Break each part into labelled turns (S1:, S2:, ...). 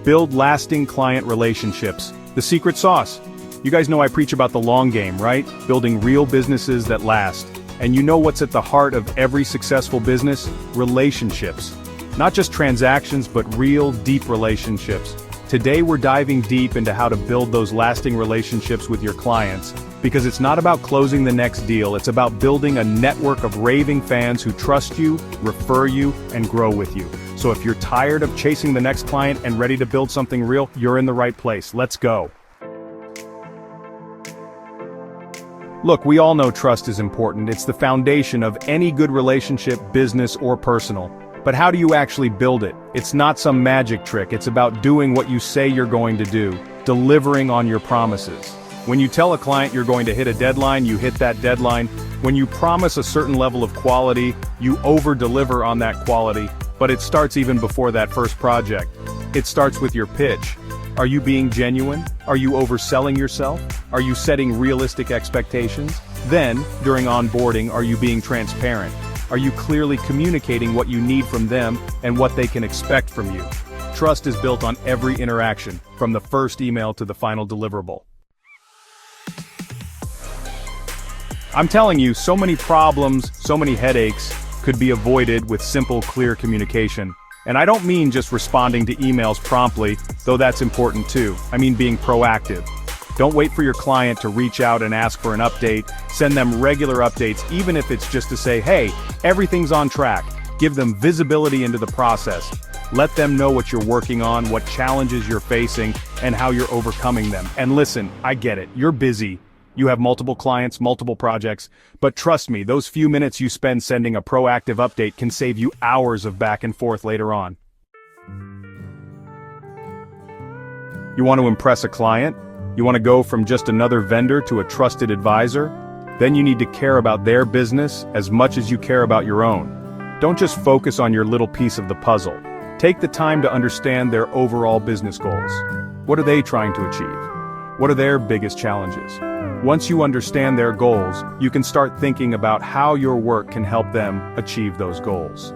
S1: Build lasting client relationships. The secret sauce. You guys know I preach about the long game, right? Building real businesses that last. And you know what's at the heart of every successful business? Relationships. Not just transactions, but real, deep relationships. Today we're diving deep into how to build those lasting relationships with your clients, because it's not about closing the next deal, it's about building a network of raving fans who trust you, refer you, and grow with you. So if you're tired of chasing the next client and ready to build something real, you're in the right place. Let's go. Look, we all know trust is important. It's the foundation of any good relationship, business or personal. But how do you actually build it? It's not some magic trick, it's about doing what you say you're going to do, delivering on your promises. When you tell a client you're going to hit a deadline, you hit that deadline. When you promise a certain level of quality, you over-deliver on that quality. But it starts even before that first project. It starts with your pitch. Are you being genuine? Are you overselling yourself? Are you setting realistic expectations? Then, during onboarding, are you being transparent? Are you clearly communicating what you need from them and what they can expect from you? Trust is built on every interaction, from the first email to the final deliverable. I'm telling you, so many problems, so many headaches could be avoided with simple, clear communication. And I don't mean just responding to emails promptly, though that's important too. I mean being proactive. Don't wait for your client to reach out and ask for an update. Send them regular updates, even if it's just to say, hey, everything's on track. Give them visibility into the process. Let them know what you're working on, what challenges you're facing, and how you're overcoming them. And listen, I get it, you're busy. You have multiple clients, multiple projects, but trust me, those few minutes you spend sending a proactive update can save you hours of back and forth later on. You want to impress a client? You want to go from just another vendor to a trusted advisor? Then you need to care about their business as much as you care about your own. Don't just focus on your little piece of the puzzle. Take the time to understand their overall business goals. What are they trying to achieve? What are their biggest challenges? Once you understand their goals, you can start thinking about how your work can help them achieve those goals.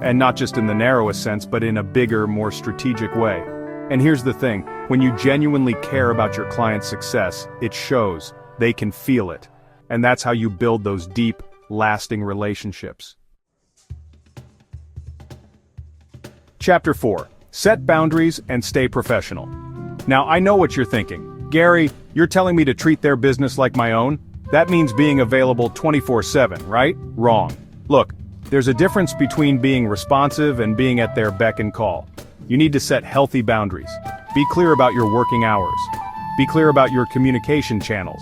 S1: And not just in the narrowest sense, but in a bigger, more strategic way. And here's the thing, when you genuinely care about your client's success, it shows. They can feel it. And that's how you build those deep, lasting relationships. Chapter 4. Set boundaries and stay professional. Now I know what you're thinking. Gary, you're telling me to treat their business like my own? That means being available 24/7, right? Wrong. Look, there's a difference between being responsive and being at their beck and call. You need to set healthy boundaries. Be clear about your working hours. Be clear about your communication channels.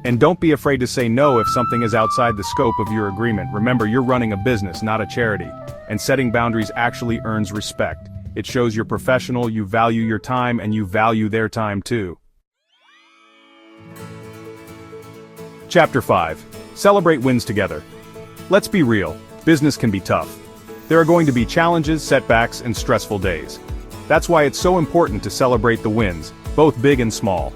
S1: And don't be afraid to say no if something is outside the scope of your agreement. Remember, you're running a business, not a charity. And setting boundaries actually earns respect. It shows you're professional, you value your time, and you value their time too. Chapter 5. Celebrate wins together. Let's be real, business can be tough. There are going to be challenges, setbacks, and stressful days. That's why it's so important to celebrate the wins, both big and small.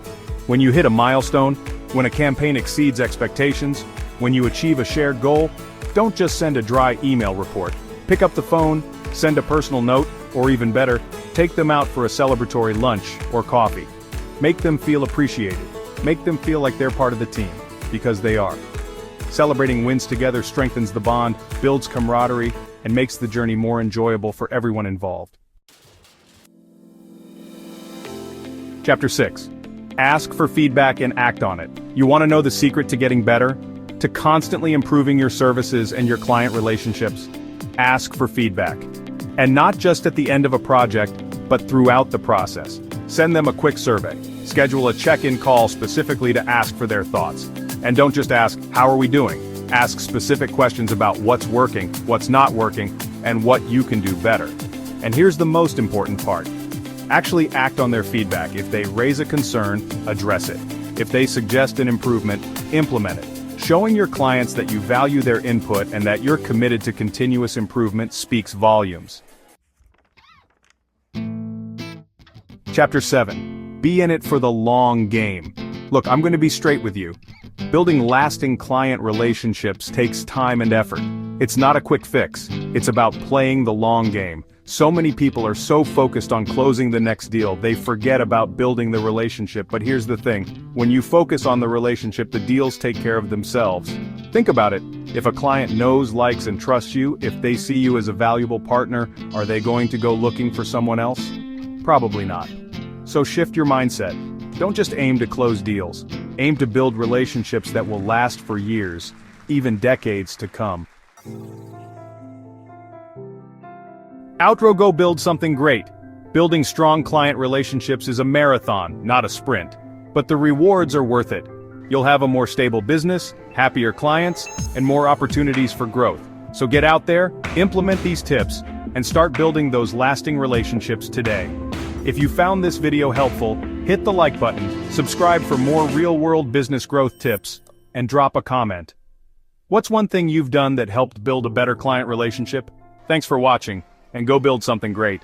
S1: When you hit a milestone, when a campaign exceeds expectations, when you achieve a shared goal, don't just send a dry email report. Pick up the phone, send a personal note, or even better, take them out for a celebratory lunch or coffee. Make them feel appreciated. Make them feel like they're part of the team, because they are. Celebrating wins together strengthens the bond, builds camaraderie, and makes the journey more enjoyable for everyone involved. Chapter 6. Ask for feedback and act on it. You want to know the secret to getting better? To constantly improving your services and your client relationships? Ask for feedback. And not just at the end of a project, but throughout the process. Send them a quick survey. Schedule a check-in call specifically to ask for their thoughts. And don't just ask, how are we doing? Ask specific questions about what's working, what's not working, and what you can do better. And here's the most important part. Actually act on their feedback. If they raise a concern, address it. If they suggest an improvement, implement it. Showing your clients that you value their input and that you're committed to continuous improvement speaks volumes. Chapter 7. Be in it for the long game. Look, I'm going to be straight with you. Building lasting client relationships takes time and effort. It's not a quick fix. It's about playing the long game. So many people are so focused on closing the next deal, they forget about building the relationship. But here's the thing, when you focus on the relationship, the deals take care of themselves. Think about it. If a client knows, likes, and trusts you, if they see you as a valuable partner, are they going to go looking for someone else? Probably not. So shift your mindset. Don't just aim to close deals. Aim to build relationships that will last for years, even decades to come. Outro: go build something great. Building strong client relationships is a marathon, not a sprint. But the rewards are worth it. You'll have a more stable business, happier clients, and more opportunities for growth. So get out there, implement these tips, and start building those lasting relationships today. If you found this video helpful, hit the like button, subscribe for more real-world business growth tips, and drop a comment. What's one thing you've done that helped build a better client relationship? Thanks for watching, and go build something great.